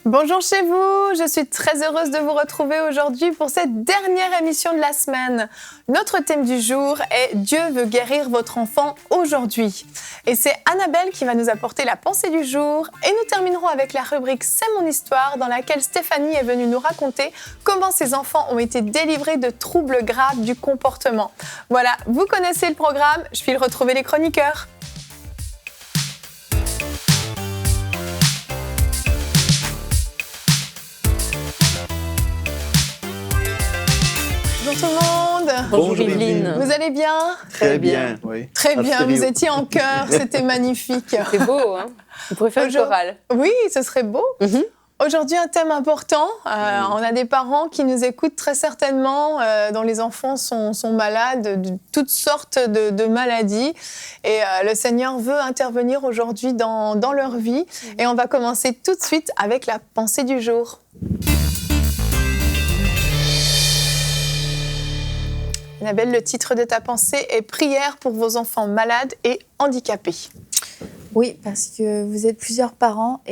Bonjour chez vous, je suis très heureuse de vous retrouver aujourd'hui pour cette dernière émission de la semaine. Notre thème du jour est « Dieu veut guérir votre enfant aujourd'hui ». Et c'est Annabelle qui va nous apporter la pensée du jour et nous terminerons avec la rubrique « C'est mon histoire » dans laquelle Stéphanie est venue nous raconter comment ses enfants ont été délivrés de troubles graves du comportement. Voilà, vous connaissez le programme, je file retrouver les chroniqueurs. Bonjour tout le monde. Bonjour Evelyne. Vous allez bien? Très bien, oui. Très bien, vous étiez en chœur, c'était magnifique. C'est beau, hein? Vous pouvez faire une chorale. Oui, ce serait beau. Aujourd'hui, un thème important. On a des parents qui nous écoutent très certainement, dont les enfants sont malades de toutes sortes de maladies. Et le Seigneur veut intervenir aujourd'hui dans leur vie. Et on va commencer tout de suite avec la pensée du jour. Annabelle, le titre de ta pensée est « Prière pour vos enfants malades et handicapés ». Oui, parce que vous êtes plusieurs parents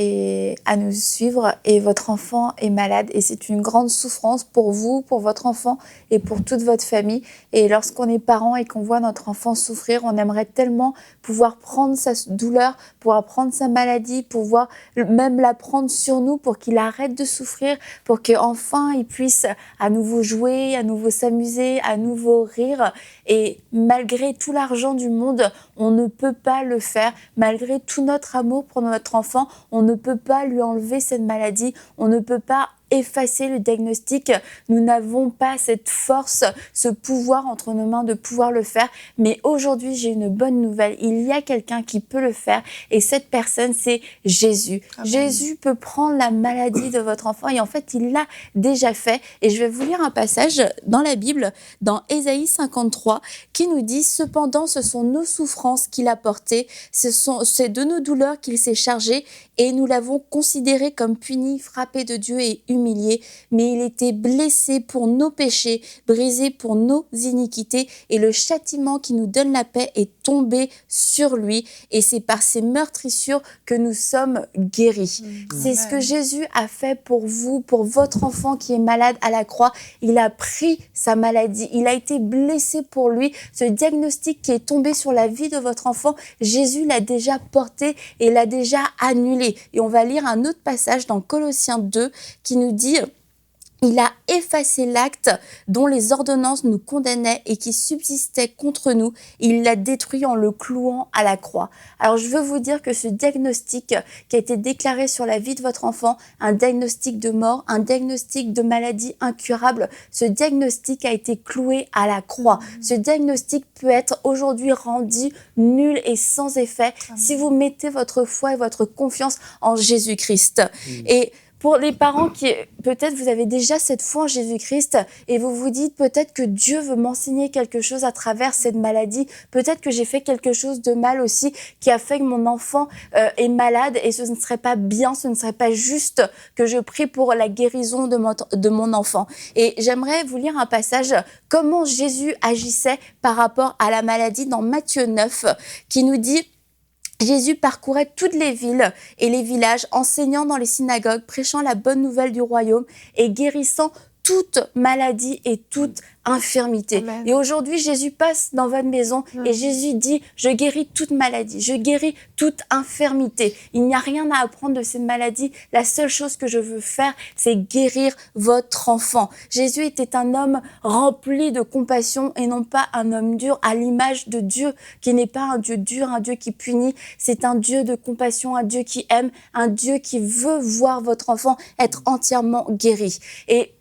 à nous suivre et votre enfant est malade et c'est une grande souffrance pour vous, pour votre enfant et pour toute votre famille. Et lorsqu'on est parent et qu'on voit notre enfant souffrir, on aimerait tellement pouvoir prendre sa douleur, pouvoir prendre sa maladie, pouvoir même la prendre sur nous pour qu'il arrête de souffrir, pour qu'enfin il puisse à nouveau jouer, à nouveau s'amuser, à nouveau rire. Et malgré tout l'argent du monde, on ne peut pas le faire. Malgré tout notre amour pour notre enfant, on ne peut pas lui enlever cette maladie, on ne peut pas effacer le diagnostic. Nous n'avons pas cette force, ce pouvoir entre nos mains de pouvoir le faire. Mais aujourd'hui, j'ai une bonne nouvelle. Il y a quelqu'un qui peut le faire et cette personne, c'est Jésus. Amen. Jésus peut prendre la maladie de votre enfant et en fait, il l'a déjà fait. Et je vais vous lire un passage dans la Bible, dans Ésaïe 53, qui nous dit « Cependant, ce sont nos souffrances qu'il a portées, c'est de nos douleurs qu'il s'est chargé et nous l'avons considéré comme puni, frappé de Dieu et humilié, mais il était blessé pour nos péchés, brisé pour nos iniquités, et le châtiment qui nous donne la paix est tombé sur lui, et c'est par ses meurtrissures que nous sommes guéris. » C'est ce que Jésus a fait pour vous, pour votre enfant qui est malade à la croix. Il a pris sa maladie, il a été blessé pour lui. Ce diagnostic qui est tombé sur la vie de votre enfant, Jésus l'a déjà porté et l'a déjà annulé. Et on va lire un autre passage dans Colossiens 2 qui nous dit « Il a effacé l'acte dont les ordonnances nous condamnaient et qui subsistait contre nous. Il l'a détruit en le clouant à la croix. » Alors, je veux vous dire que ce diagnostic qui a été déclaré sur la vie de votre enfant, un diagnostic de mort, un diagnostic de maladie incurable, ce diagnostic a été cloué à la croix. Ce diagnostic peut être aujourd'hui rendu nul et sans effet si vous mettez votre foi et votre confiance en Jésus-Christ. Et pour les parents qui, peut-être vous avez déjà cette foi en Jésus-Christ et vous vous dites peut-être que Dieu veut m'enseigner quelque chose à travers cette maladie, peut-être que j'ai fait quelque chose de mal aussi qui a fait que mon enfant est malade et ce ne serait pas bien, ce ne serait pas juste que je prie pour la guérison de mon enfant. Et j'aimerais vous lire un passage, comment Jésus agissait par rapport à la maladie dans Matthieu 9 qui nous dit « Jésus parcourait toutes les villes et les villages, enseignant dans les synagogues, prêchant la bonne nouvelle du royaume et guérissant toute maladie et toute infirmité. » Amen. Et aujourd'hui, Jésus passe dans votre maison et Jésus dit « Je guéris toute maladie, je guéris toute infirmité. Il n'y a rien à apprendre de cette maladie. La seule chose que je veux faire, c'est guérir votre enfant. » Jésus était un homme rempli de compassion et non pas un homme dur, à l'image de Dieu, qui n'est pas un Dieu dur, un Dieu qui punit. C'est un Dieu de compassion, un Dieu qui aime, un Dieu qui veut voir votre enfant être entièrement guéri. Et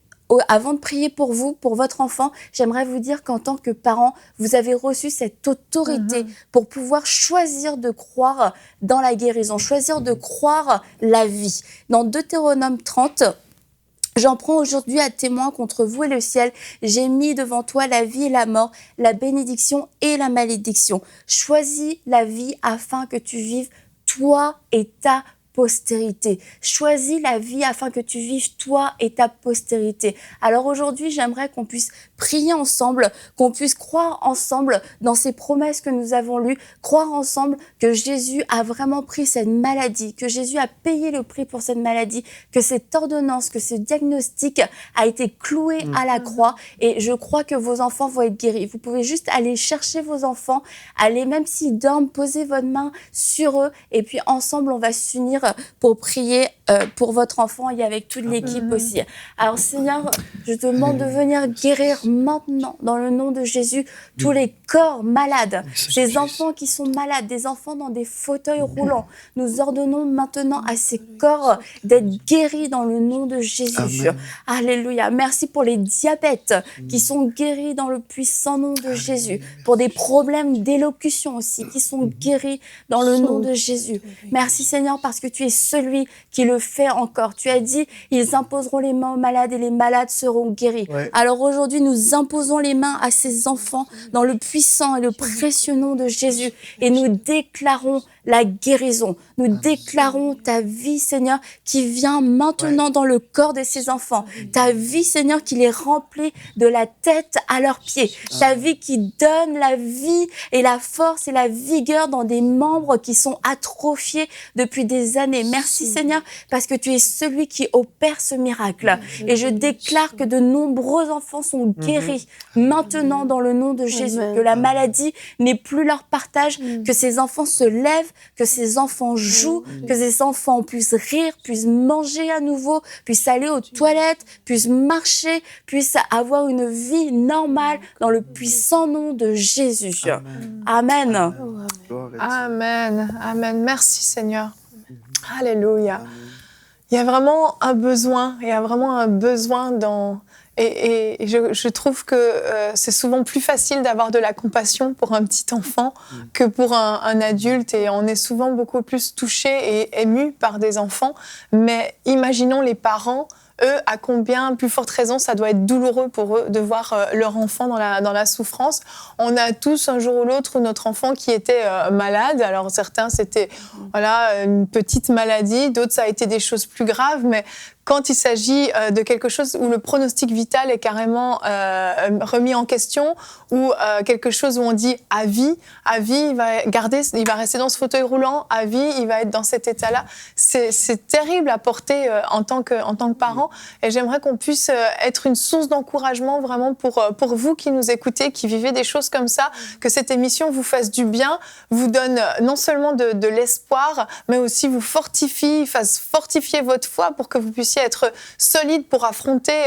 avant de prier pour vous, pour votre enfant, j'aimerais vous dire qu'en tant que parent, vous avez reçu cette autorité pour pouvoir choisir de croire dans la guérison, choisir de croire la vie. Dans Deutéronome 30, j'en prends aujourd'hui à témoin contre vous et le ciel. J'ai mis devant toi la vie et la mort, la bénédiction et la malédiction. Choisis la vie afin que tu vives toi et ta postérité. Choisis la vie afin que tu vives toi et ta postérité. Alors aujourd'hui, j'aimerais qu'on puisse prier ensemble, qu'on puisse croire ensemble dans ces promesses que nous avons lues, croire ensemble que Jésus a vraiment pris cette maladie, que Jésus a payé le prix pour cette maladie, que cette ordonnance, que ce diagnostic a été cloué à la croix. Et je crois que vos enfants vont être guéris. Vous pouvez juste aller chercher vos enfants, aller, même s'ils dorment, poser votre main sur eux, et puis ensemble, on va s'unir pour prier pour votre enfant et avec toute l'équipe aussi. Alors Seigneur, je te demande de venir guérir maintenant, dans le nom de Jésus, tous les corps malades, des enfants qui sont malades, des enfants dans des fauteuils roulants. Nous ordonnons maintenant à ces corps d'être guéris dans le nom de Jésus. Amen. Alléluia. Merci pour les diabètes qui sont guéris dans le puissant nom de Jésus, pour des problèmes d'élocution aussi qui sont guéris dans le nom de Jésus. Merci Seigneur parce que tu es celui qui le fait encore. Tu as dit, ils imposeront les mains aux malades et les malades seront guéris. Ouais. Alors aujourd'hui, nous imposons les mains à ces enfants dans le puissant et le précieux nom de Jésus et nous déclarons la guérison. Nous déclarons ta vie, Seigneur, qui vient maintenant dans le corps de ces enfants. Ta vie, Seigneur, qui les remplit de la tête à leurs pieds. Ta vie qui donne la vie et la force et la vigueur dans des membres qui sont atrophiés depuis des années. Merci, Seigneur, parce que tu es celui qui opère ce miracle. Et je déclare que de nombreux enfants sont guéris maintenant dans le nom de Jésus. Que la maladie n'est plus leur partage, que ces enfants se lèvent, que ces enfants jouent, que ces enfants puissent rire, puissent manger à nouveau, puissent aller aux toilettes, puissent marcher, puissent avoir une vie normale dans le puissant nom de Jésus. Amen. Amen. Amen. Merci Seigneur. Alléluia. Il y a vraiment un besoin, dans... Et je trouve que c'est souvent plus facile d'avoir de la compassion pour un petit enfant que pour un adulte. Et on est souvent beaucoup plus touché et ému par des enfants. Mais imaginons les parents, eux, à combien plus forte raison ça doit être douloureux pour eux de voir leur enfant dans la souffrance. On a tous un jour ou l'autre notre enfant qui était malade. Alors certains c'était une petite maladie, d'autres ça a été des choses plus graves, mais quand il s'agit de quelque chose où le pronostic vital est carrément remis en question, ou quelque chose où on dit à vie, il va rester dans ce fauteuil roulant, à vie, il va être dans cet état-là. C'est terrible à porter en tant que parent. Et j'aimerais qu'on puisse être une source d'encouragement vraiment pour vous qui nous écoutez, qui vivez des choses comme ça, que cette émission vous fasse du bien, vous donne non seulement de l'espoir, mais aussi vous fasse fortifier votre foi pour que vous puissiez être solide pour affronter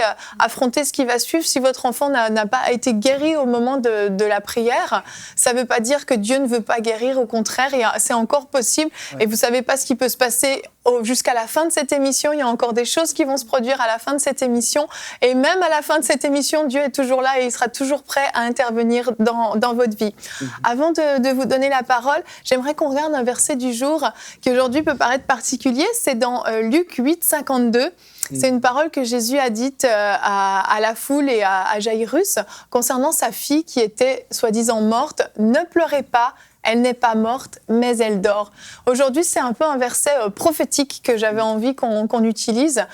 ce qui va suivre. Si votre enfant n'a pas été guéri au moment de la prière, ça ne veut pas dire que Dieu ne veut pas guérir, au contraire, c'est encore possible. Ouais. Et vous ne savez pas ce qui peut se passer jusqu'à la fin de cette émission. Il y a encore des choses qui vont se produire à la fin de cette émission. Et même à la fin de cette émission, Dieu est toujours là et il sera toujours prêt à intervenir dans votre vie. Avant de vous donner la parole, j'aimerais qu'on regarde un verset du jour qui aujourd'hui peut paraître particulier. C'est dans Luc 8, 52. C'est une parole que Jésus a dite à la foule et à Jairus concernant sa fille qui était soi-disant morte. « Ne pleurez pas, elle n'est pas morte, mais elle dort. » Aujourd'hui, c'est un peu un verset prophétique que j'avais envie qu'on utilise.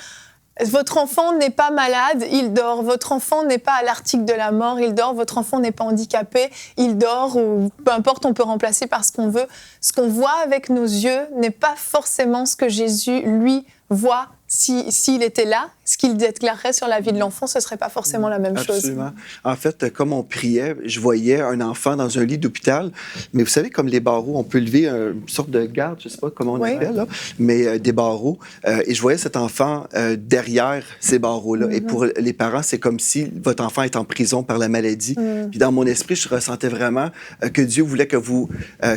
Votre enfant n'est pas malade, il dort. Votre enfant n'est pas à l'article de la mort, il dort. Votre enfant n'est pas handicapé, il dort. Ou peu importe, on peut remplacer par ce qu'on veut. Ce qu'on voit avec nos yeux n'est pas forcément ce que Jésus, lui, voit. S'il était là, ce qu'il déclarerait sur la vie de l'enfant, ce ne serait pas forcément la même chose. Absolument. En fait, comme on priait, je voyais un enfant dans un lit d'hôpital, mais vous savez, comme les barreaux, on peut lever une sorte de garde, je ne sais pas comment on appelle, là, mais des barreaux. Et je voyais cet enfant derrière ces barreaux-là. Et pour les parents, c'est comme si votre enfant est en prison par la maladie. Puis dans mon esprit, je ressentais vraiment que Dieu voulait que vous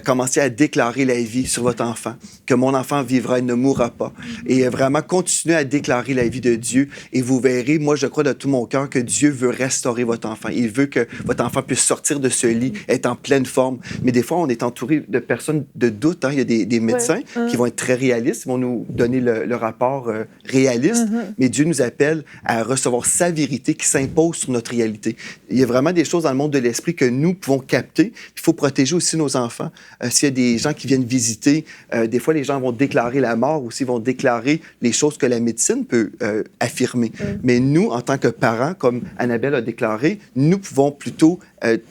commenciez à déclarer la vie sur votre enfant, que mon enfant vivra et ne mourra pas. Et vraiment continuer continuez à déclarer la vie de Dieu et vous verrez, moi, je crois de tout mon cœur que Dieu veut restaurer votre enfant. Il veut que votre enfant puisse sortir de ce lit, être en pleine forme. Mais des fois, on est entouré de personnes de doute. Hein. Il y a des médecins qui vont être très réalistes, ils vont nous donner le rapport réaliste, mais Dieu nous appelle à recevoir sa vérité qui s'impose sur notre réalité. Il y a vraiment des choses dans le monde de l'esprit que nous pouvons capter. Il faut protéger aussi nos enfants. S'il y a des gens qui viennent visiter, des fois, les gens vont déclarer la mort, aussi vont déclarer les choses que la médecine peut affirmer. Mais nous, en tant que parents, comme Annabelle a déclaré, nous pouvons plutôt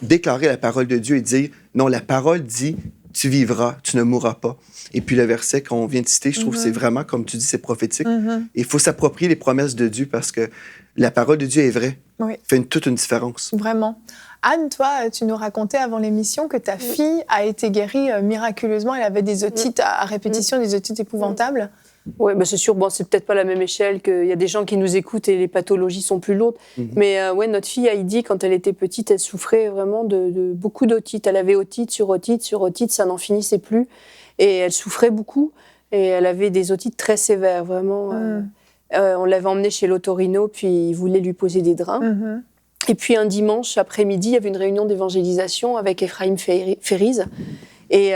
déclarer la parole de Dieu et dire, non, la parole dit, tu vivras, tu ne mourras pas. Et puis le verset qu'on vient de citer, je trouve que c'est vraiment, comme tu dis, c'est prophétique. Il faut s'approprier les promesses de Dieu parce que la parole de Dieu est vraie. Oui. Fait toute une différence. Vraiment. Anne, toi, tu nous racontais avant l'émission que ta fille a été guérie miraculeusement. Elle avait des otites à répétition, des otites épouvantables. Oui, bah c'est sûr, bon, c'est peut-être pas la même échelle, qu'il y a des gens qui nous écoutent et les pathologies sont plus lourdes. Mais ouais, notre fille Heidi, quand elle était petite, elle souffrait vraiment de beaucoup d'otites. Elle avait otite sur otite sur otite, ça n'en finissait plus. Et elle souffrait beaucoup. Et elle avait des otites très sévères, vraiment. On l'avait emmenée chez l'otorino, puis il voulait lui poser des drains. Et puis un dimanche après-midi, il y avait une réunion d'évangélisation avec Ephraim Ferriz. Et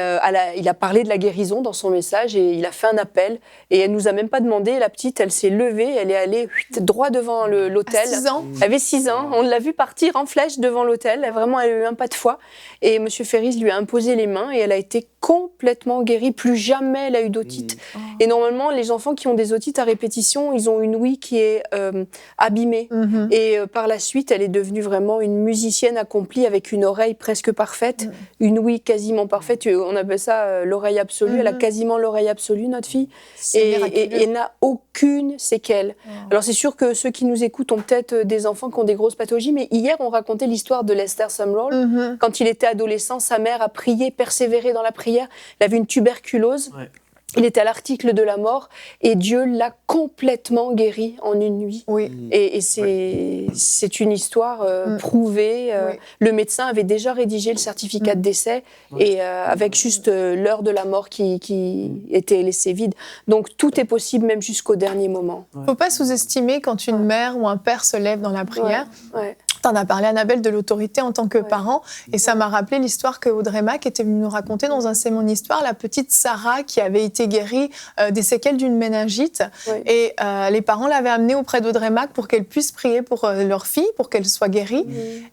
il a parlé de la guérison dans son message et il a fait un appel. Et elle nous a même pas demandé, la petite, elle s'est levée, elle est allée droit devant l'hôtel. À 6 ans. Elle avait 6 ans. On l'a vue partir en flèche devant l'hôtel. Vraiment, elle a eu un pas de foi. Et M. Ferriz lui a imposé les mains et elle a été complètement guérie. Plus jamais elle a eu d'otite. Et normalement, les enfants qui ont des otites à répétition, ils ont une ouïe qui est abîmée. Et par la suite, elle est devenue vraiment une musicienne accomplie avec une oreille presque parfaite, une ouïe quasiment parfaite. On appelle ça l'oreille absolue. Elle a quasiment l'oreille absolue, notre fille. Et elle n'a aucune séquelle. Alors, c'est sûr que ceux qui nous écoutent ont peut-être des enfants qui ont des grosses pathologies, mais hier, on racontait l'histoire de Lester Sumrall. Quand il était adolescent, sa mère a prié, persévéré dans la prière. Il avait une tuberculose. Il était à l'article de la mort et Dieu l'a complètement guéri en une nuit. Et c'est une histoire prouvée. Le médecin avait déjà rédigé le certificat de décès et avec juste l'heure de la mort qui était laissée vide. Donc tout est possible même jusqu'au dernier moment. Il ne faut pas sous-estimer quand une mère ou un père se lève dans la prière. T'en as parlé, Annabelle, de l'autorité en tant que parent. Et ça m'a rappelé l'histoire que Audrey Mac était venue nous raconter dans un C'est mon histoire, la petite Sarah qui avait été guérie des séquelles d'une méningite. Et les parents l'avaient amenée auprès d'Audrey Mac pour qu'elle puisse prier pour leur fille, pour qu'elle soit guérie.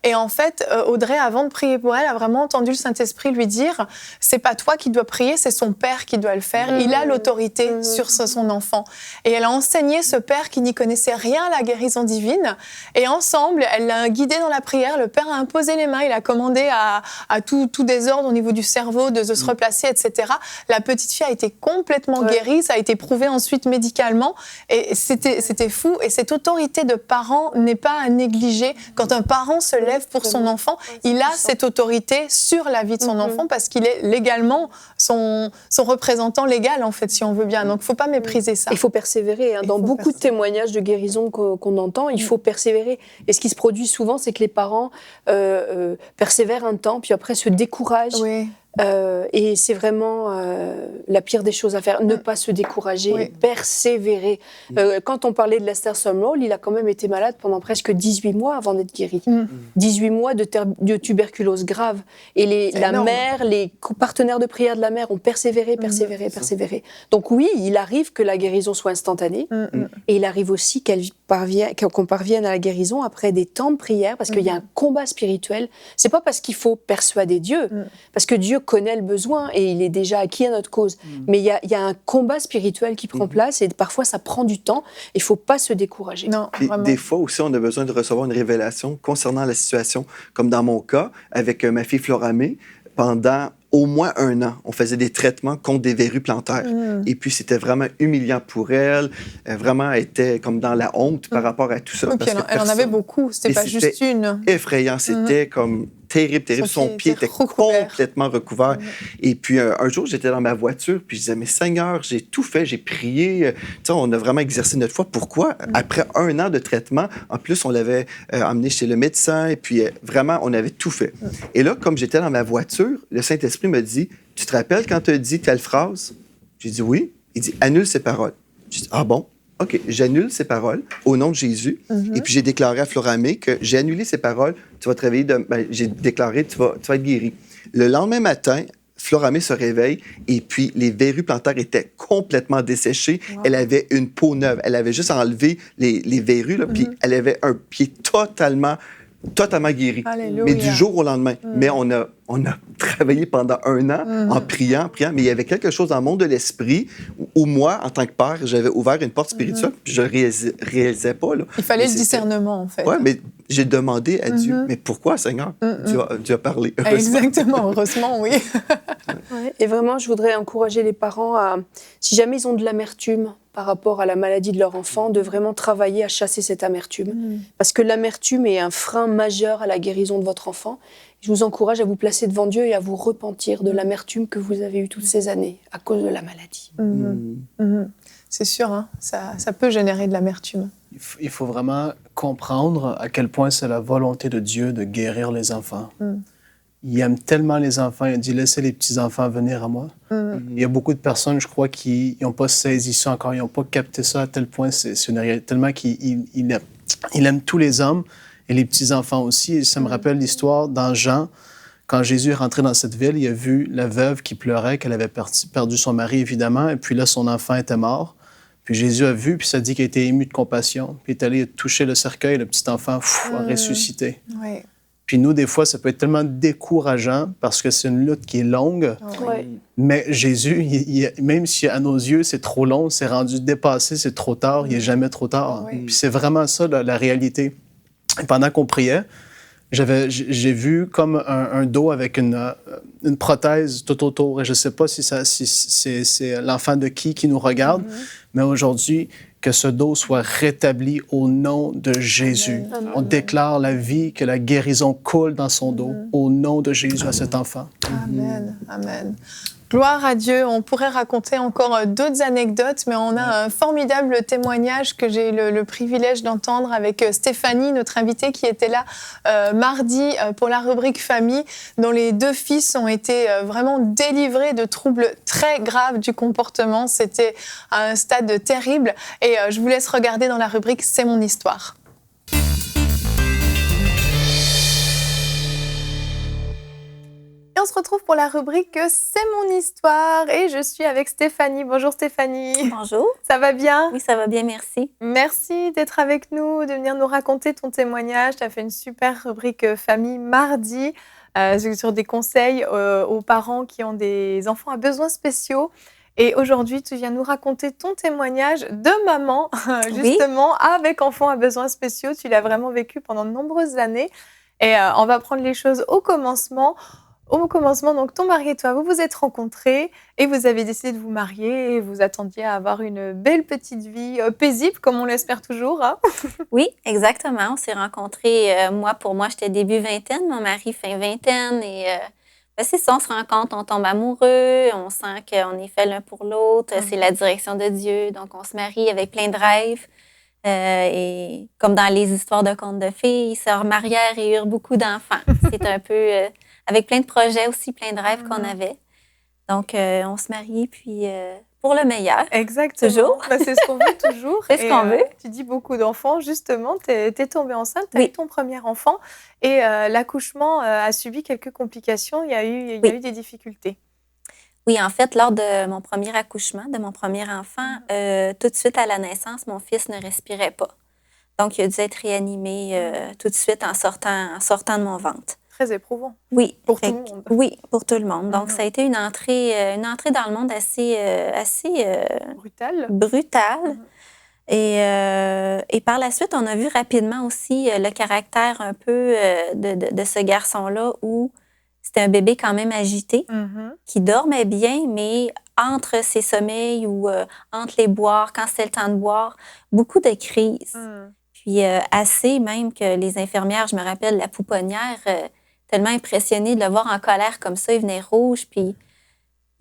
Et en fait, Audrey, avant de prier pour elle, a vraiment entendu le Saint-Esprit lui dire « C'est pas toi qui dois prier, c'est son père qui doit le faire. Il a l'autorité sur son enfant. » Et elle a enseigné ce père qui n'y connaissait rien à la guérison divine. Et ensemble, elle l'a guidé dans la prière, le père a imposé les mains, il a commandé à tout désordre au niveau du cerveau de se replacer, etc. La petite fille a été complètement guérie, ça a été prouvé ensuite médicalement, et c'était fou. Et cette autorité de parent n'est pas à négliger. Quand un parent se lève pour son enfant, il a cette autorité sur la vie de son enfant parce qu'il est légalement son représentant légal, en fait, si on veut bien. Donc, il ne faut pas mépriser ça. Il faut persévérer. Dans beaucoup de témoignages de guérison qu'on entend, il faut persévérer. Et ce qui se produit souvent, c'est que les parents persévèrent un temps, puis après se découragent. Et c'est vraiment la pire des choses à faire, ne pas se décourager, persévérer. Quand on parlait de Lester Sumrall, il a quand même été malade pendant presque 18 mois avant d'être guéri. 18 mois de tuberculose grave. Et la mère, les partenaires de prière de la mère ont persévéré. Donc oui, il arrive que la guérison soit instantanée, et il arrive aussi qu'on parvienne à la guérison après des temps de prière, parce qu'il y a un combat spirituel. C'est pas parce qu'il faut persuader Dieu, parce que Dieu connaît le besoin et il est déjà acquis à notre cause. Mais il y a un combat spirituel qui prend place et parfois ça prend du temps. Il ne faut pas se décourager. Non, des fois aussi, on a besoin de recevoir une révélation concernant la situation, comme dans mon cas, avec ma fille Floramé, pendant au moins 1 an, on faisait des traitements contre des verrues plantaires. Et puis, c'était vraiment humiliant pour elle. Vraiment, elle était comme dans la honte par rapport à tout ça. Puis elle en avait beaucoup. C'était pas juste une. Effrayant. C'était comme terrible. Son pied était complètement recouvert. Et puis, un jour, j'étais dans ma voiture, puis je disais, mais Seigneur, j'ai tout fait, j'ai prié. Tu sais, on a vraiment exercé notre foi. Pourquoi? Après 1 an de traitement, en plus, on l'avait emmené chez le médecin, et puis vraiment, on avait tout fait. Et là, comme j'étais dans ma voiture, le Saint-Esprit me dit, tu te rappelles quand tu as dit telle phrase? J'ai dit oui. Il dit, annule ces paroles. J'ai dit, ah bon? OK, j'annule ces paroles au nom de Jésus. Et puis, j'ai déclaré à Floramé que j'ai annulé ces paroles. Tu vas te réveiller. J'ai déclaré, tu vas être guéri. Le lendemain matin, Floramé se réveille et puis les verrues plantaires étaient complètement desséchées. Wow. Elle avait une peau neuve. Elle avait juste enlevé les verrues, là, puis elle avait un pied totalement guéri. Alléluia. Mais du jour au lendemain. Mais on a travaillé pendant 1 an en priant. Mais il y avait quelque chose dans le monde de l'esprit où moi, en tant que père, j'avais ouvert une porte spirituelle puis je ne réalisais pas. Là. Il fallait le discernement, en fait. Oui, mais j'ai demandé à Dieu, mais pourquoi, Seigneur? Dieu a parlé. Exactement, heureusement, oui. Ouais, et vraiment, je voudrais encourager les parents à, si jamais ils ont de l'amertume par rapport à la maladie de leur enfant, de vraiment travailler à chasser cette amertume. Parce que l'amertume est un frein majeur à la guérison de votre enfant. Je vous encourage à vous placer devant Dieu et à vous repentir de l'amertume que vous avez eue toutes ces années à cause de la maladie. C'est sûr, hein, ça peut générer de l'amertume. Il faut vraiment comprendre à quel point c'est la volonté de Dieu de guérir les enfants. Il aime tellement les enfants, il a dit « Laissez les petits-enfants venir à moi ». Il y a beaucoup de personnes, je crois, qui n'ont pas saisi ça encore, ils n'ont pas capté ça à tel point, c'est une réalité, tellement qu'il aime tous les hommes et les petits-enfants aussi. Et ça me rappelle l'histoire dans Jean, quand Jésus est rentré dans cette ville, il a vu la veuve qui pleurait, qu'elle avait perdu son mari, évidemment, et puis là, son enfant était mort. Puis Jésus a vu, puis ça dit qu'il a été ému de compassion, puis il est allé toucher le cercueil, et le petit enfant a ressuscité. Oui. Puis nous, des fois, ça peut être tellement décourageant parce que c'est une lutte qui est longue. Mais Jésus, même si à nos yeux, c'est trop long, c'est rendu dépassé, c'est trop tard, il n'est jamais trop tard. Puis c'est vraiment ça, la réalité. Et pendant qu'on priait, j'ai vu comme un dos avec une prothèse tout autour. Et je ne sais pas si c'est l'enfant de qui nous regarde, mais aujourd'hui, que ce dos soit rétabli au nom de Jésus. Amen. On déclare la vie, que la guérison coule dans son dos, au nom de Jésus à cet enfant. Amen, amen. Gloire à Dieu. On pourrait raconter encore d'autres anecdotes, mais on a un formidable témoignage que j'ai eu le privilège d'entendre avec Stéphanie, notre invitée qui était là mardi pour la rubrique famille, dont les 2 fils ont été vraiment délivrés de troubles très graves du comportement. C'était à un stade terrible. Et je vous laisse regarder dans la rubrique « C'est mon histoire ». Et on se retrouve pour la rubrique « C'est mon histoire » et je suis avec Stéphanie. Bonjour Stéphanie. Bonjour. Ça va bien? Oui, ça va bien, merci. Merci d'être avec nous, de venir nous raconter ton témoignage. Tu as fait une super rubrique famille mardi sur des conseils aux parents qui ont des enfants à besoins spéciaux. Et aujourd'hui, tu viens nous raconter ton témoignage de maman, justement, avec enfants à besoins spéciaux. Tu l'as vraiment vécu pendant de nombreuses années. Et on va prendre les choses au commencement. Au commencement, donc, ton mari et toi, vous vous êtes rencontrés et vous avez décidé de vous marier et vous attendiez à avoir une belle petite vie paisible, comme on l'espère toujours. Hein? Oui, exactement. On s'est rencontrés, pour moi, j'étais début vingtaine, mon mari fin vingtaine. Et c'est ça, on se rencontre, on tombe amoureux, on sent qu'on est fait l'un pour l'autre. C'est la direction de Dieu, donc on se marie avec plein de rêves. Et comme dans les histoires de contes de fées, ils se remarièrent et eurent beaucoup d'enfants. C'est un peu... avec plein de projets aussi, plein de rêves qu'on avait. Donc, on se marie, puis pour le meilleur. Exactement. Toujours. C'est ce qu'on veut toujours. C'est ce qu'on veut. Tu dis beaucoup d'enfants, justement. Tu es tombée enceinte, tu as eu ton premier enfant. Et l'accouchement a subi quelques complications. Il y a eu des difficultés. Oui, en fait, lors de mon premier accouchement, de mon premier enfant, tout de suite à la naissance, mon fils ne respirait pas. Donc, il a dû être réanimé tout de suite en sortant de mon ventre. Très éprouvant. Oui. Pour tout le monde. Oui, pour tout le monde. Donc, ça a été une entrée dans le monde assez brutale. Et par la suite, on a vu rapidement aussi le caractère un peu de ce garçon-là où c'était un bébé quand même agité, qui dormait bien, mais entre ses sommeils ou entre les boires, quand c'était le temps de boire, beaucoup de crises. Puis assez même que les infirmières, je me rappelle, la pouponnière... tellement impressionné de le voir en colère comme ça. Il venait rouge, puis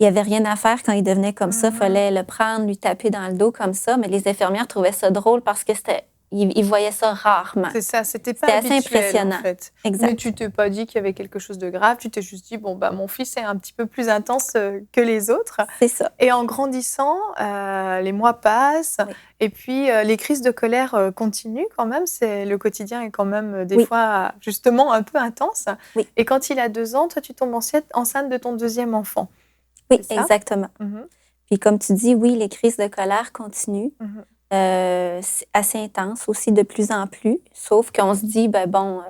il n'y avait rien à faire quand il devenait comme ça. Il fallait le prendre, lui taper dans le dos comme ça. Mais les infirmières trouvaient ça drôle parce que c'était il voyait ça rarement. C'est ça, c'était pas C'était assez habituel, impressionnant. en fait. Exact. Mais tu t'es pas dit qu'il y avait quelque chose de grave, tu t'es juste dit, bon, bah, mon fils est un petit peu plus intense que les autres. C'est ça. Et en grandissant, les mois passent, Oui. et puis les crises de colère continuent quand même. Le quotidien est quand même des Oui. fois justement un peu intense. Oui. Et quand il a 2 ans, toi, tu tombes enceinte de ton 2e enfant. Oui, C'est ça? exactement. Puis comme tu dis, oui, les crises de colère continuent. Mhm. C'est assez intense aussi de plus en plus. Sauf qu'on se dit, ben bon,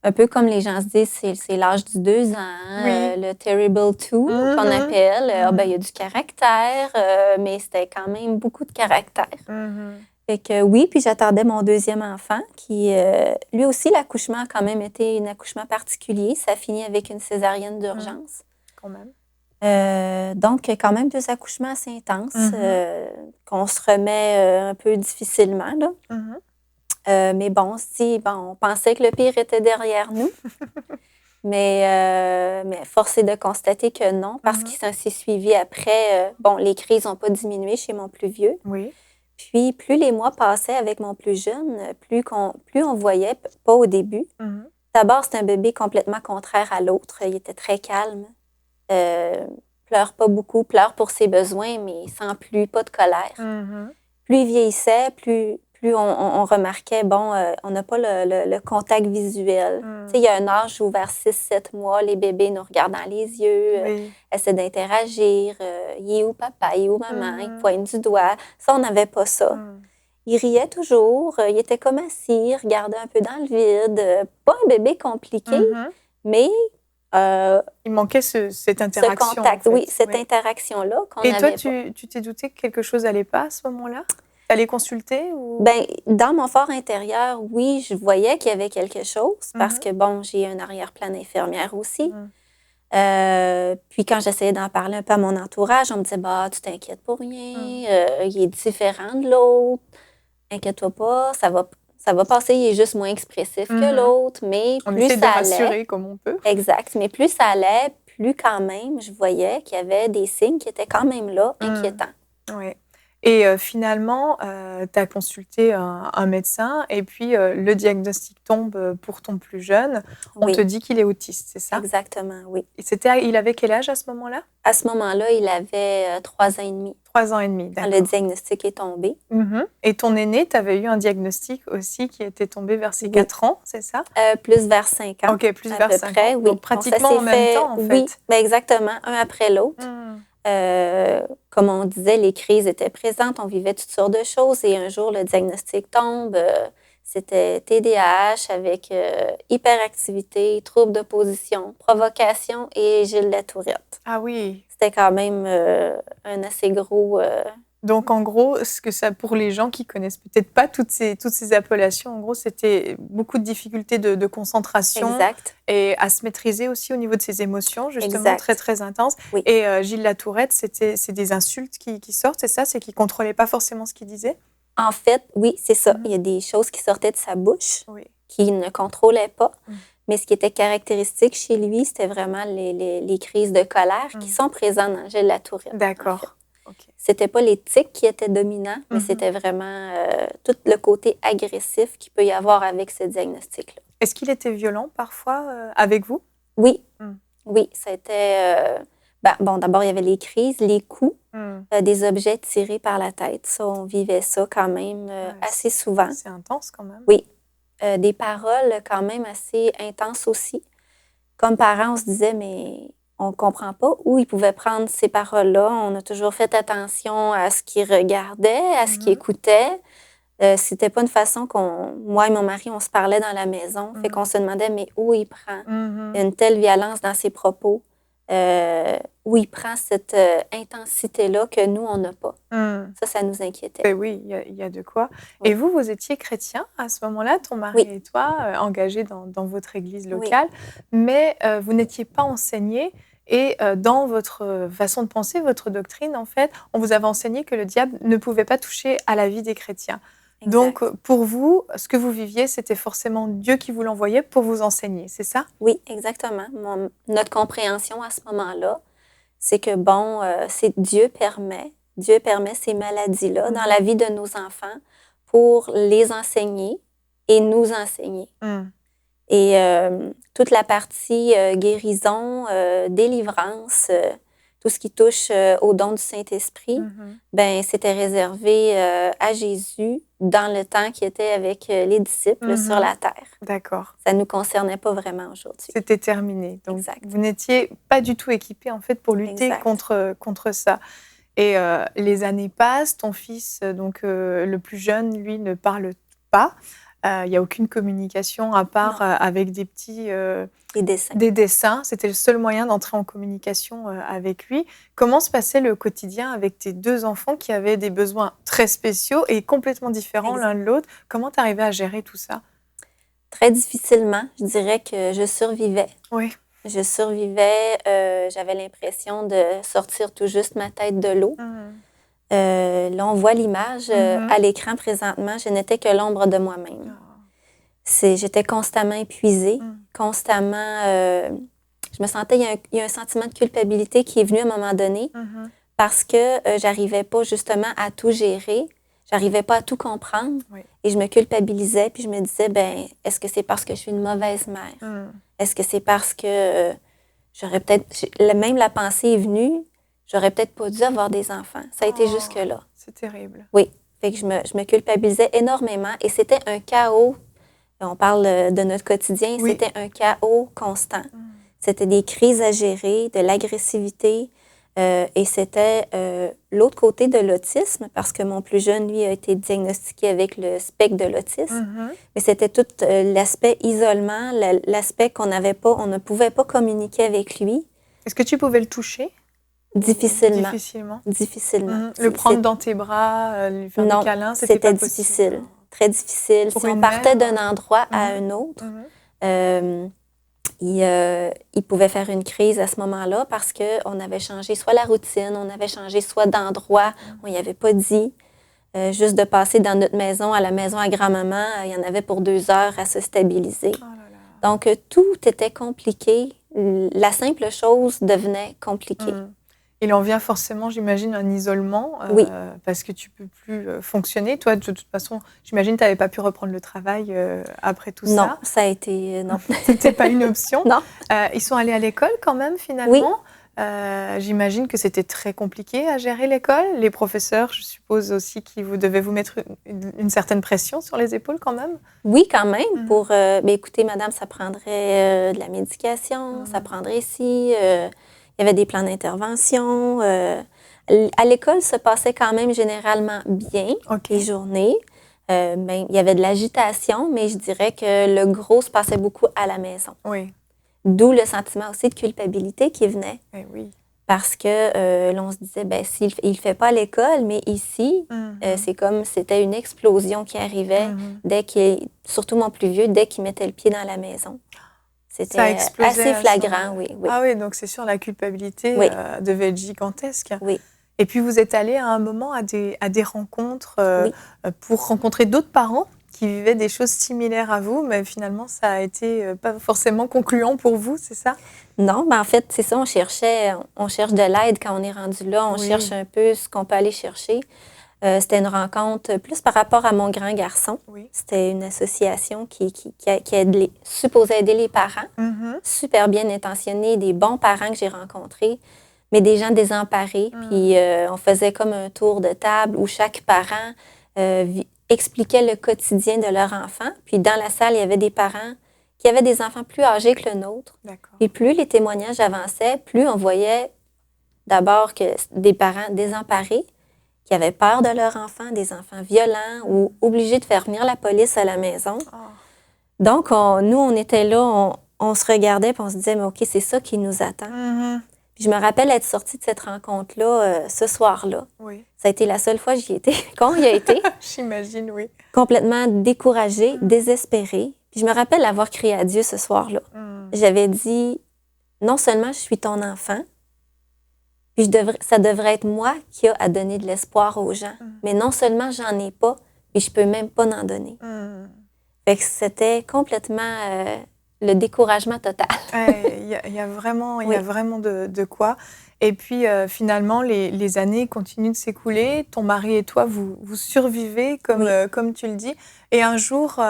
un peu comme les gens se disent, c'est l'âge du 2 ans, Oui. le terrible two qu'on appelle. Ben, il y a du caractère, mais c'était quand même beaucoup de caractère. Fait que oui, puis j'attendais mon 2e enfant qui, lui aussi, l'accouchement a quand même été un accouchement particulier. Ça finit avec une césarienne d'urgence. Quand même. Donc, quand même 2 accouchements assez intenses qu'on se remet un peu difficilement, là. Mais bon, on pensait que le pire était derrière nous. mais force est de constater que non, parce qu'il s'en s'est suivi après. Les crises n'ont pas diminué chez mon plus vieux. Oui. Puis, plus les mois passaient avec mon plus jeune, plus on voyait, pas au début. D'abord, c'est un bébé complètement contraire à l'autre. Il était très calme. Pleure pas beaucoup, pleure pour ses besoins, mais sans plus, pas de colère. Plus il vieillissait, plus on remarquait, on n'a pas le contact visuel. Tu sais, il y a un âge où vers 6-7 mois, les bébés nous regardent dans les yeux, essaient d'interagir. Il est où papa, il est où maman, il pointe du doigt. Ça, on n'avait pas ça. Il riait toujours, il était comme assis, il regardait un peu dans le vide. Pas un bébé compliqué, mais... il manquait cette interaction. Ce contact, en fait. oui, cette interaction-là qu'on Et avait toi, pas. tu t'es douté que quelque chose n'allait pas à ce moment-là? Tu allais consulter? Ou... Ben, dans mon fort intérieur, oui, je voyais qu'il y avait quelque chose parce que, j'ai un arrière-plan d'infirmière aussi. Puis quand j'essayais d'en parler un peu à mon entourage, on me disait, tu t'inquiètes pour rien, il est différent de l'autre, inquiète-toi pas, ça va passer, il est juste moins expressif que l'autre, mais on plus essaie de ça rassurer allait, comme on peut. Exact, mais plus ça allait, plus quand même, je voyais qu'il y avait des signes qui étaient quand même là, inquiétants. Oui. Et finalement, tu as consulté un médecin et puis le diagnostic tombe pour ton plus jeune. On te dit qu'il est autiste, c'est ça? Exactement, oui. Et il avait quel âge à ce moment-là? À ce moment-là, il avait 3 ans et demi. 3 ans et demi, d'accord. Quand le diagnostic est tombé. Et ton aîné, tu avais eu un diagnostic aussi qui était tombé vers ses 4 ans, c'est ça? Plus vers 5 ans. OK, plus vers 5 ans. Oui. Donc pratiquement en même temps, en fait. Oui, exactement, un après l'autre. Comme on disait, les crises étaient présentes, on vivait toutes sortes de choses et un jour, le diagnostic tombe. C'était TDAH avec hyperactivité, trouble d'opposition, provocation et Gilles Latourette. Ah oui. C'était quand même un assez gros... Donc, en gros, pour les gens qui connaissent peut-être pas toutes ces appellations, en gros, c'était beaucoup de difficultés de concentration. Exact. Et à se maîtriser aussi au niveau de ses émotions, justement, exact. très, très intenses. Oui. Et Gilles Latourette, c'est des insultes qui sortent, c'est ça? C'est qu'il contrôlait pas forcément ce qu'il disait? En fait, oui, c'est ça. Il y a des choses qui sortaient de sa bouche qu'il ne contrôlait pas. Mais ce qui était caractéristique chez lui, c'était vraiment les crises de colère qui sont présentes dans Gilles Latourette. D'accord. Okay. C'était pas les tics qui étaient dominants, mais c'était vraiment tout le côté agressif qu'il peut y avoir avec ce diagnostic-là. Est-ce qu'il était violent parfois avec vous? Oui. Oui, c'était... d'abord, il y avait les crises, les coups, des objets tirés par la tête. Ça, on vivait ça quand même assez souvent. C'est intense quand même. Oui. Des paroles quand même assez intenses aussi. Comme parents, on se disait, mais... on ne comprend pas où il pouvait prendre ces paroles-là. On a toujours fait attention à ce qu'il regardait, à ce qu'il écoutait. C'était pas une façon moi et mon mari, on se parlait dans la maison. Fait qu'on se demandait, mais où il prend une telle violence dans ses propos? Où il prend cette intensité-là que nous, on n'a pas. Ça nous inquiétait. Ben oui, il y a de quoi. Oui. Et vous étiez chrétien à ce moment-là, ton mari et toi, engagés dans votre église locale, mais vous n'étiez pas enseignés. Et dans votre façon de penser, votre doctrine, en fait, on vous avait enseigné que le diable ne pouvait pas toucher à la vie des chrétiens. Exact. Donc, pour vous, ce que vous viviez, c'était forcément Dieu qui vous l'envoyait pour vous enseigner, c'est ça? Oui, exactement. Notre compréhension à ce moment-là, c'est que, c'est Dieu permet ces maladies-là dans la vie de nos enfants pour les enseigner et nous enseigner. Et toute la partie guérison, délivrance, tout ce qui touche au don du Saint-Esprit, ben c'était réservé à Jésus dans le temps qu'il était avec les disciples sur la terre. D'accord. Ça ne nous concernait pas vraiment aujourd'hui. C'était terminé. Donc, Exact. vous n'étiez pas du tout équipé en fait pour lutter contre ça. Et les années passent, ton fils, donc le plus jeune, lui, ne parle pas. Il n'y a aucune communication à part avec des petits... Des dessins. C'était le seul moyen d'entrer en communication avec lui. Comment se passait le quotidien avec tes deux enfants qui avaient des besoins très spéciaux et complètement différents l'un de l'autre? Comment tu arrivais à gérer tout ça? Très difficilement. Je dirais que je survivais. Oui. Je survivais. J'avais l'impression de sortir tout juste ma tête de l'eau. Là, on voit l'image à l'écran présentement. Je n'étais que l'ombre de moi-même. J'étais constamment épuisée, constamment... je me sentais... Il y a un sentiment de culpabilité qui est venu à un moment donné parce que j'arrivais pas justement à tout gérer. J'arrivais pas à tout comprendre. Et je me culpabilisais. Puis je me disais, ben est-ce que c'est parce que je suis une mauvaise mère? Est-ce que c'est parce que j'aurais peut-être... Même la pensée est venue, j'aurais peut-être pas dû avoir des enfants. Ça a été jusque-là. C'est terrible. Oui. Fait que je me culpabilisais énormément. Et c'était un chaos. On parle de notre quotidien. C'était un chaos constant. C'était des crises à gérer, de l'agressivité. Et c'était l'autre côté de l'autisme, parce que mon plus jeune, lui, a été diagnostiqué avec le spectre de l'autisme. Mais c'était tout l'aspect isolement, l'aspect qu'on n'avait pas, on ne pouvait pas communiquer avec lui. Est-ce que tu pouvais le toucher? Difficilement. Le prendre dans tes bras, lui faire des câlins, c'était pas possible. Difficile. Très difficile. Si on partait d'un endroit à un autre, il pouvait faire une crise à ce moment-là parce qu'on avait changé soit la routine, on avait changé soit d'endroit, on n'y avait pas dit. Juste de passer dans notre maison à la maison à grand-maman, il y en avait pour 2 heures à se stabiliser. Donc, tout était compliqué. La simple chose devenait compliquée. Il en vient forcément, j'imagine, un isolement, parce que tu ne peux plus fonctionner. Toi, de toute façon, j'imagine que tu n'avais pas pu reprendre le travail après tout ça. Non, ça a été... non. Ce n'était pas une option. Non. Ils sont allés à l'école quand même, finalement. J'imagine que c'était très compliqué à gérer l'école. Les professeurs, je suppose aussi qu'ils devaient vous mettre une certaine pression sur les épaules quand même. Oui, quand même. Pour, écoutez, madame, ça prendrait de la médication, ça prendrait ici... il y avait des plans d'intervention. À l'école, se passait quand même généralement bien, les journées. Il y avait de l'agitation, mais je dirais que le gros se passait beaucoup à la maison. D'où le sentiment aussi de culpabilité qui venait. Parce que là, on se disait, ben, s'il ne fait pas à l'école, mais ici, c'est comme c'était une explosion qui arrivait surtout mon plus vieux, dès qu'il mettait le pied dans la maison. C'était assez flagrant, oui. Ah oui, donc c'est sûr, la culpabilité devait être gigantesque. Oui. Et puis, vous êtes allé à un moment à des rencontres pour rencontrer d'autres parents qui vivaient des choses similaires à vous, mais finalement, ça a été pas forcément concluant pour vous, c'est ça? Non, en fait, c'est ça, on cherche de l'aide quand on est rendu là, on cherche un peu ce qu'on peut aller chercher. C'était une rencontre plus par rapport à mon grand garçon. C'était une association qui supposait aider les parents, super bien intentionnés, des bons parents que j'ai rencontrés, mais des gens désemparés. Puis on faisait comme un tour de table où chaque parent expliquait le quotidien de leur enfant. Puis dans la salle, il y avait des parents qui avaient des enfants plus âgés que le nôtre. Et plus les témoignages avançaient, plus on voyait d'abord que des parents désemparés, qui avaient peur de leur enfant, des enfants violents ou obligés de faire venir la police à la maison. Donc, nous, on était là, on se regardait et on se disait, mais OK, c'est ça qui nous attend. Puis je me rappelle être sortie de cette rencontre-là ce soir-là. Ça a été la seule fois que j'y étais, qu'on y a été. J'imagine, oui. Complètement découragée, désespérée. Puis je me rappelle avoir crié à Dieu ce soir-là. J'avais dit, non seulement je suis ton enfant, puis ça devrait être moi qui a à donner de l'espoir aux gens. Mais non seulement j'en ai pas, puis je peux même pas en donner. Fait que c'était complètement le découragement total. Il y a vraiment de quoi. Et puis finalement, les années continuent de s'écouler. Ton mari et toi, vous survivez, comme tu le dis. Et un jour,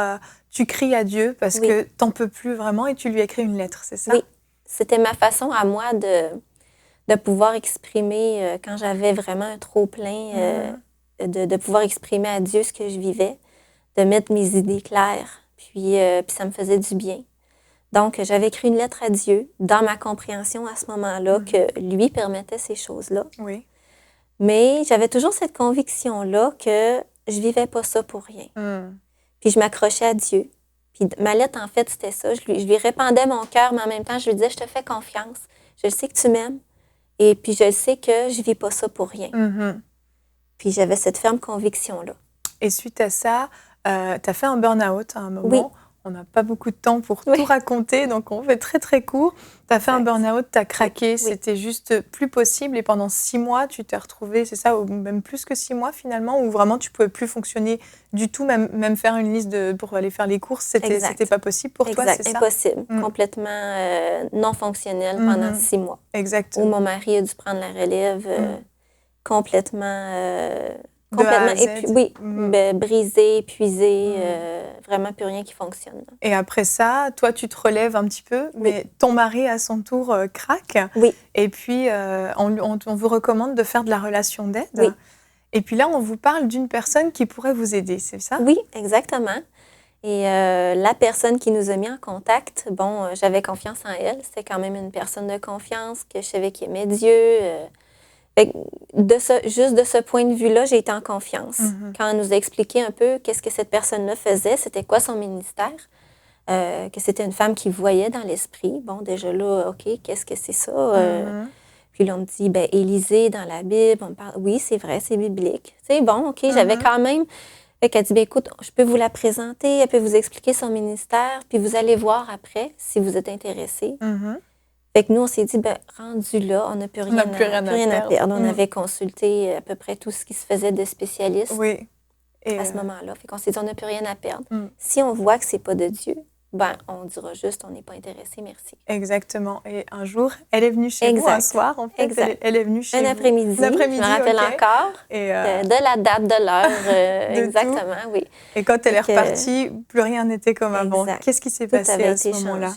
tu cries à Dieu parce que t'en peux plus vraiment et tu lui écris une lettre, c'est ça? Oui, c'était ma façon à moi de pouvoir exprimer, quand j'avais vraiment un trop-plein, de pouvoir exprimer à Dieu ce que je vivais, de mettre mes idées claires. Puis ça me faisait du bien. Donc, j'avais écrit une lettre à Dieu dans ma compréhension à ce moment-là que lui permettait ces choses-là. Oui. Mais j'avais toujours cette conviction-là que je vivais pas ça pour rien. Puis je m'accrochais à Dieu. Puis ma lettre, en fait, c'était ça. Je lui répandais mon cœur, mais en même temps, je lui disais, je te fais confiance. Je sais que tu m'aimes. Et puis je sais que je vis pas ça pour rien. Puis j'avais cette ferme conviction-là. Et suite à ça, tu as fait un burn-out à un moment. Oui. On n'a pas beaucoup de temps pour tout raconter, donc on fait très, très court. Tu as fait un burn-out, tu as craqué, c'était juste plus possible. Et pendant 6 mois, tu t'es retrouvée, c'est ça, ou même plus que 6 mois finalement, où vraiment tu ne pouvais plus fonctionner du tout, même faire une liste pour aller faire les courses, c'était pas possible pour toi, c'est ça? Impossible. Complètement non fonctionnel pendant 6 mois. Exactement. Où mon mari a dû prendre la relève complètement... brisé, épuisé, vraiment plus rien qui fonctionne. Et après ça, toi, tu te relèves un petit peu, mais ton mari, à son tour, craque. Oui. Et puis, on vous recommande de faire de la relation d'aide. Oui. Et puis là, on vous parle d'une personne qui pourrait vous aider, c'est ça? Oui, exactement. Et la personne qui nous a mis en contact, j'avais confiance en elle. C'était quand même une personne de confiance, que je savais qui aimait Dieu. Juste de ce point de vue-là, j'ai été en confiance. Quand elle nous a expliqué un peu qu'est-ce que cette personne-là faisait, c'était quoi son ministère, que c'était une femme qui voyait dans l'esprit. Bon, déjà là, OK, qu'est-ce que c'est ça? Puis là, on me dit, Élisée dans la Bible, on me parle, oui, c'est vrai, c'est biblique. C'est bon, OK, j'avais quand même... Fait qu'elle dit, écoute, je peux vous la présenter, elle peut vous expliquer son ministère, puis vous allez voir après si vous êtes intéressés. Fait que nous, on s'est dit, rendu là, on n'a plus rien à perdre. On avait consulté à peu près tout ce qui se faisait de spécialistes à ce moment-là. Fait qu'on s'est dit, on n'a plus rien à perdre. Si on voit que c'est pas de Dieu, on dira juste, on n'est pas intéressé, merci. Exactement. Et un jour, elle est venue chez vous, un soir, en fait. Elle est venue chez vous. Un après-midi, je me rappelle encore de la date, de l'heure. Exactement, oui. Et quand elle est repartie, plus rien n'était comme avant. Qu'est-ce qui s'est passé à ce moment-là?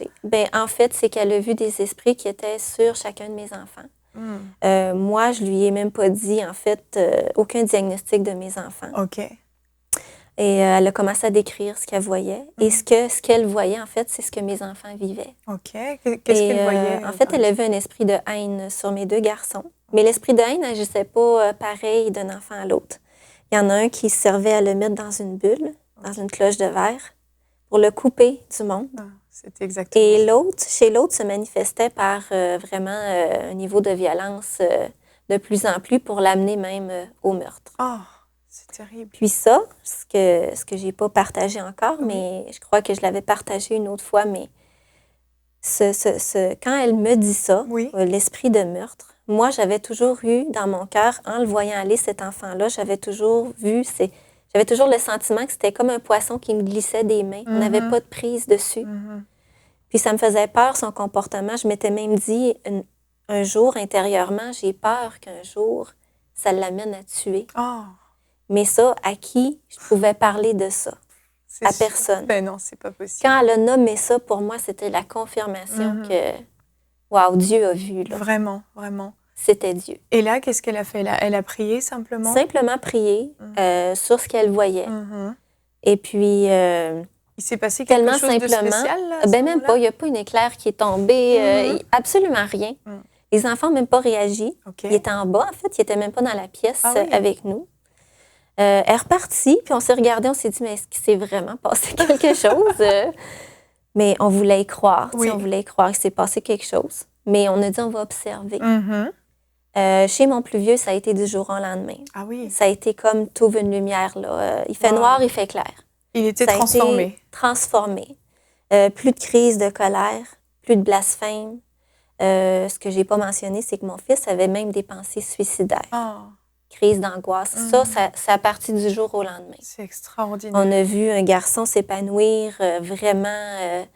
En fait, c'est qu'elle a vu des esprits qui étaient sur chacun de mes enfants. Moi, je lui ai même pas dit, en fait, aucun diagnostic de mes enfants. OK. Et elle a commencé à décrire ce qu'elle voyait. Et ce qu'elle voyait, en fait, c'est ce que mes enfants vivaient. OK. Qu'est-ce qu'elle voyait? En fait, elle a vu un esprit de haine sur mes 2 garçons. Mais l'esprit de haine n'agissait pas pareil d'un enfant à l'autre. Il y en a un qui servait à le mettre dans une bulle, dans une cloche de verre, pour le couper du monde. C'était exactement Et chez l'autre, se manifestait par vraiment un niveau de violence de plus en plus pour l'amener même au meurtre. C'est terrible. Puis ça, ce que j'ai pas partagé encore, mais je crois que je l'avais partagé une autre fois, mais quand elle me dit ça, l'esprit de meurtre, moi, j'avais toujours eu dans mon cœur, en le voyant aller, cet enfant-là, j'avais toujours le sentiment que c'était comme un poisson qui me glissait des mains. On n'avait pas de prise dessus. Puis ça me faisait peur, son comportement. Je m'étais même dit, un jour, intérieurement, j'ai peur qu'un jour, ça l'amène à tuer. Mais ça, à qui je pouvais parler de ça? À personne. Non, c'est pas possible. Quand elle a nommé ça, pour moi, c'était la confirmation que, waouh, Dieu a vu. Là. Vraiment, vraiment. C'était Dieu. Et là, qu'est-ce qu'elle a fait? Elle a prié simplement? Simplement prié sur ce qu'elle voyait. Et puis... il s'est passé quelque chose de spécial? Là, même pas. Il n'y a pas une éclair qui est tombée. Absolument rien. Les enfants n'ont même pas réagi. Ils étaient en bas, en fait. Ils n'étaient même pas dans la pièce avec nous. Elle est repartie, puis on s'est regardé, on s'est dit, mais est-ce qu'il s'est vraiment passé quelque chose? Mais on voulait y croire. On voulait y croire qu'il s'est passé quelque chose. Mais on a dit, on va observer. Chez mon plus vieux, ça a été du jour au lendemain. Ça a été comme tout une lumière. Là. Il fait noir, il fait clair. Il était transformé. Été transformé. Plus de crise de colère, plus de blasphème. Ce que je n'ai pas mentionné, c'est que mon fils avait même des pensées suicidaires. Crise d'angoisse. Ça a parti du jour au lendemain. C'est extraordinaire. On a vu un garçon s'épanouir vraiment.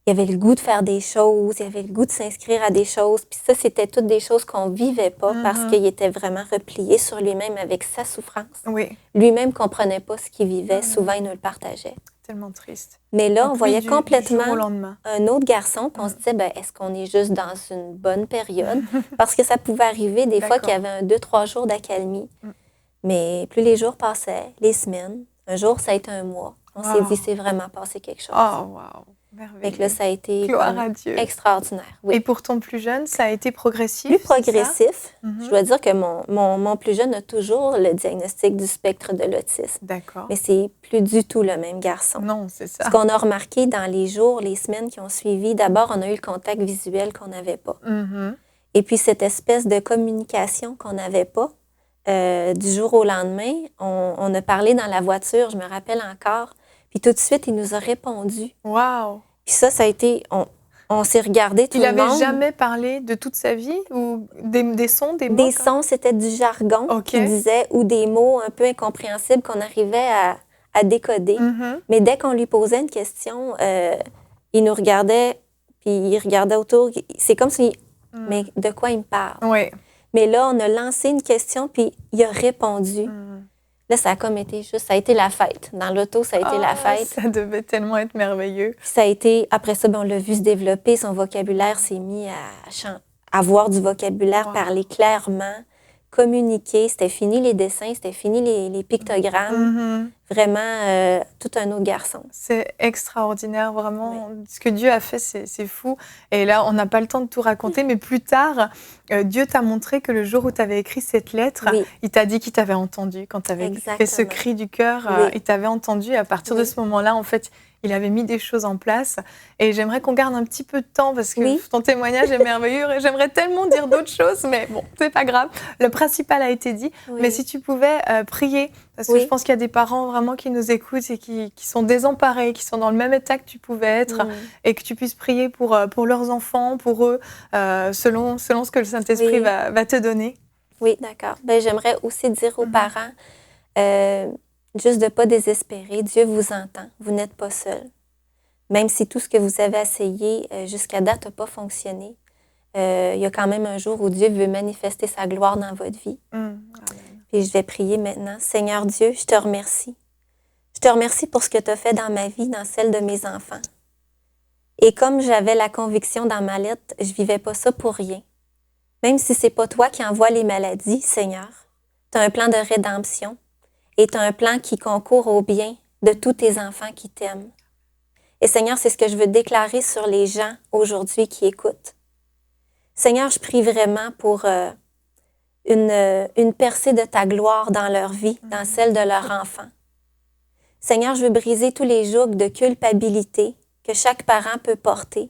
il avait le goût de faire des choses, il avait le goût de s'inscrire à des choses. Puis ça, c'était toutes des choses qu'on vivait pas parce qu'il était vraiment replié sur lui-même avec sa souffrance. Oui. Lui-même comprenait pas ce qu'il vivait. Souvent, il nous le partageait. Tellement triste. Mais là, Donc, on voyait du complètement jour au lendemain. un autre garçon, puis on se disait, ben, est-ce qu'on est juste dans une bonne période? Parce que ça pouvait arriver des fois qu'il y avait 2-3 jours d'accalmie. Mais plus les jours passaient, les semaines, un jour, ça a été un mois. On s'est dit, c'est vraiment passé quelque chose. Oh, wow. Merveilleux. Fait que là, ça a été Gloire à Dieu. extraordinaire. Oui. Et pour ton plus jeune, ça a été progressif? Plus progressif. Mhm. Je dois dire que mon plus jeune a toujours le diagnostic du spectre de l'autisme. D'accord. Mais c'est plus du tout le même garçon. Non, c'est ça. Ce qu'on a remarqué dans les jours, les semaines qui ont suivi, d'abord, on a eu le contact visuel qu'on n'avait pas. Mhm. Et puis, cette espèce de communication qu'on n'avait pas, du jour au lendemain, on a parlé dans la voiture, je me rappelle encore, puis tout de suite, il nous a répondu. Wow. Puis ça a été... On s'est regardé tout Il le monde. avait jamais parlé de toute sa vie ou des sons, des mots? Des sons, c'était du jargon qu'il disait ou des mots un peu incompréhensibles qu'on arrivait à décoder. Mhm. Mais dès qu'on lui posait une question, il nous regardait, puis il regardait autour. C'est comme si... Mais de quoi il me parle? Oui. Mais là, on a lancé une question, puis il a répondu. Là, ça a comme été juste... Ça a été la fête. Dans l'auto, ça a été la fête. Ça devait tellement être merveilleux. Puis ça a été... Après ça, on l'a vu se développer. Son vocabulaire s'est mis à avoir du vocabulaire, parler clairement, communiquer. C'était fini les dessins, c'était fini les pictogrammes. Vraiment, tout un autre garçon. C'est extraordinaire, vraiment. Oui. Ce que Dieu a fait, c'est fou. Et là, on n'a pas le temps de tout raconter, mais plus tard, Dieu t'a montré que le jour où tu avais écrit cette lettre, il t'a dit qu'il t'avait entendu. Quand tu avais fait ce cri du cœur, il t'avait entendu. Et à partir de ce moment-là, en fait, il avait mis des choses en place. Et j'aimerais qu'on garde un petit peu de temps parce que ton témoignage est merveilleux. Et j'aimerais tellement dire d'autres choses, mais bon, c'est pas grave. Le principal a été dit. Mais si tu pouvais prier, parce que je pense qu'il y a des parents vraiment qui nous écoutent et qui sont désemparés, qui sont dans le même état que tu pouvais être, et que tu puisses prier pour leurs enfants, pour eux, selon ce que le Saint-Esprit va te donner. Oui, d'accord. Ben, j'aimerais aussi dire aux parents, juste de ne pas désespérer. Dieu vous entend. Vous n'êtes pas seul. Même si tout ce que vous avez essayé jusqu'à date n'a pas fonctionné, il y a quand même un jour où Dieu veut manifester sa gloire dans votre vie. Puis je vais prier maintenant. Seigneur Dieu, je te remercie. Je te remercie pour ce que tu as fait dans ma vie, dans celle de mes enfants. Et comme j'avais la conviction dans ma lettre, je ne vivais pas ça pour rien. Même si ce n'est pas toi qui envoies les maladies, Seigneur, tu as un plan de rédemption et tu as un plan qui concourt au bien de tous tes enfants qui t'aiment. Et Seigneur, c'est ce que je veux déclarer sur les gens aujourd'hui qui écoutent. Seigneur, je prie vraiment pour une percée de ta gloire dans leur vie, dans celle de leurs enfants. Seigneur, je veux briser tous les jougs de culpabilité que chaque parent peut porter.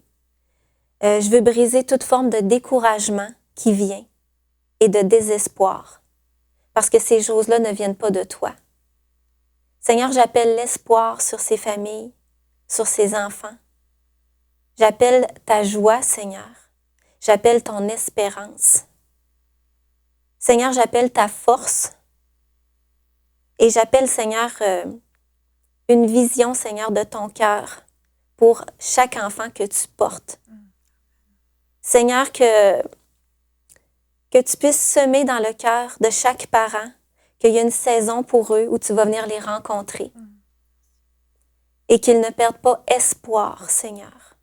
Je veux briser toute forme de découragement qui vient et de désespoir, parce que ces choses-là ne viennent pas de toi. Seigneur, j'appelle l'espoir sur ces familles, sur ces enfants. J'appelle ta joie, Seigneur. J'appelle ton espérance. Seigneur, j'appelle ta force. Et j'appelle, Seigneur, une vision, Seigneur, de ton cœur pour chaque enfant que tu portes. Seigneur, que tu puisses semer dans le cœur de chaque parent qu'il y a une saison pour eux où tu vas venir les rencontrer. Et qu'ils ne perdent pas espoir, Seigneur,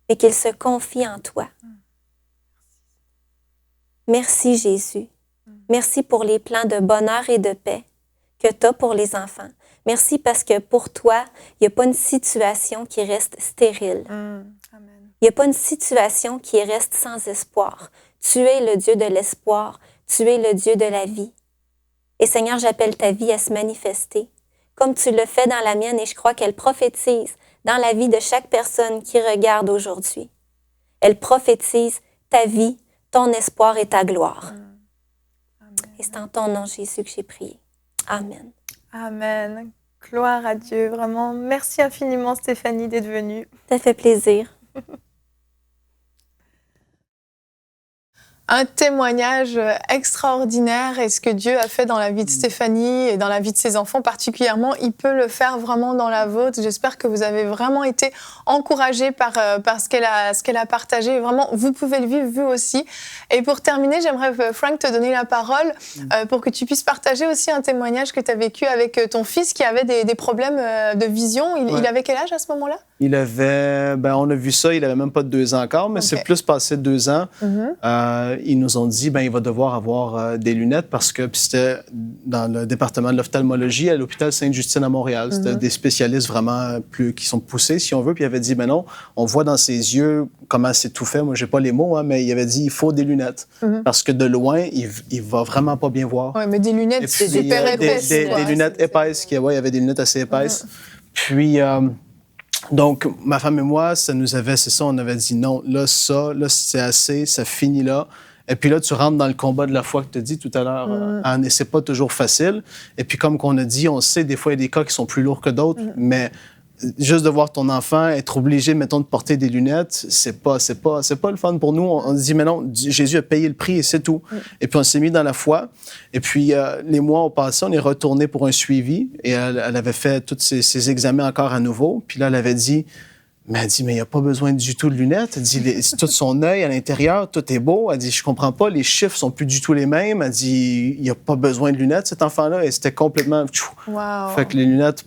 mais qu'ils se confient en toi. Merci, Jésus. Merci pour les plans de bonheur et de paix que tu as pour les enfants. Merci parce que pour toi, il n'y a pas une situation qui reste stérile. Il n'y a pas une situation qui reste sans espoir. Tu es le Dieu de l'espoir. Tu es le Dieu de la vie. Et Seigneur, j'appelle ta vie à se manifester, comme tu le fais dans la mienne, et je crois qu'elle prophétise dans la vie de chaque personne qui regarde aujourd'hui. Elle prophétise ta vie, ton espoir et ta gloire. Et c'est en ton nom, Jésus, que j'ai prié. Amen. Amen. Gloire à Dieu. Vraiment, merci infiniment, Stéphanie, d'être venue. Ça fait plaisir. Un témoignage extraordinaire, et ce que Dieu a fait dans la vie de Stéphanie et dans la vie de ses enfants particulièrement, il peut le faire vraiment dans la vôtre. J'espère que vous avez vraiment été encouragés par ce qu'elle a partagé. Vraiment, vous pouvez le vivre vous aussi. Et pour terminer, j'aimerais, Frank, te donner la parole pour que tu puisses partager aussi un témoignage que tu as vécu avec ton fils qui avait des problèmes de vision. Il avait quel âge à ce moment-là? Il avait, on a vu ça, il avait même pas de 2 ans encore, mais c'est plus passé de 2 ans. Ils nous ont dit, il va devoir avoir des lunettes parce que c'était dans le département de l'ophtalmologie à l'hôpital Sainte-Justine à Montréal. C'était des spécialistes vraiment qui sont poussés, si on veut. Puis il avait dit, non, on voit dans ses yeux comment c'est tout fait. Moi, j'ai pas les mots, mais il avait dit, il faut des lunettes parce que de loin, il va vraiment pas bien voir. Oui, mais des lunettes, c'est super épaisses. Des lunettes épaisses. Il y avait des lunettes assez épaisses. Puis... donc, ma femme et moi, on avait dit non, là, c'est assez, ça finit là. Et puis là, tu rentres dans le combat de la foi que tu as dit tout à l'heure, Anne, et c'est pas toujours facile. Et puis, comme qu'on a dit, on sait, des fois, il y a des cas qui sont plus lourds que d'autres, mais juste de voir ton enfant être obligé, mettons, de porter des lunettes, c'est pas le fun pour nous. On se dit, mais non, Jésus a payé le prix et c'est tout. Et puis, on s'est mis dans la foi. Et puis, les mois ont passé, on est retourné pour un suivi et elle avait fait tous ses examens encore à nouveau. Puis là, elle avait dit, mais il n'y a pas besoin du tout de lunettes. Elle dit, tout son œil à l'intérieur, tout est beau. Elle dit, je comprends pas, les chiffres sont plus du tout les mêmes. Elle dit, il n'y a pas besoin de lunettes, cet enfant-là. Et c'était complètement... Wow. Fait que les lunettes,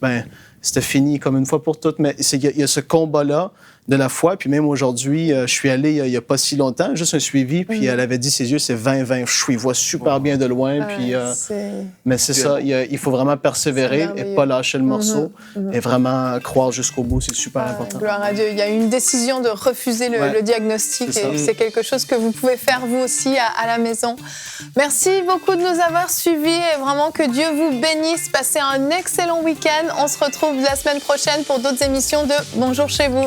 c'était fini comme une fois pour toutes. Mais il y a ce combat-là de la foi. Puis même aujourd'hui, je suis allé il n'y a pas si longtemps, juste un suivi. Puis elle avait dit, ses yeux, c'est 20-20. Il voit super bien de loin. Puis, mais c'est ça, il faut vraiment persévérer et pas lâcher le morceau. Et vraiment croire jusqu'au bout, c'est super important. Gloire à Dieu. Il y a eu une décision de refuser le diagnostic. Et c'est quelque chose que vous pouvez faire vous aussi à la maison. Merci beaucoup de nous avoir suivis. Et vraiment que Dieu vous bénisse. Passez un excellent week-end. On se retrouve la semaine prochaine pour d'autres émissions de Bonjour chez vous.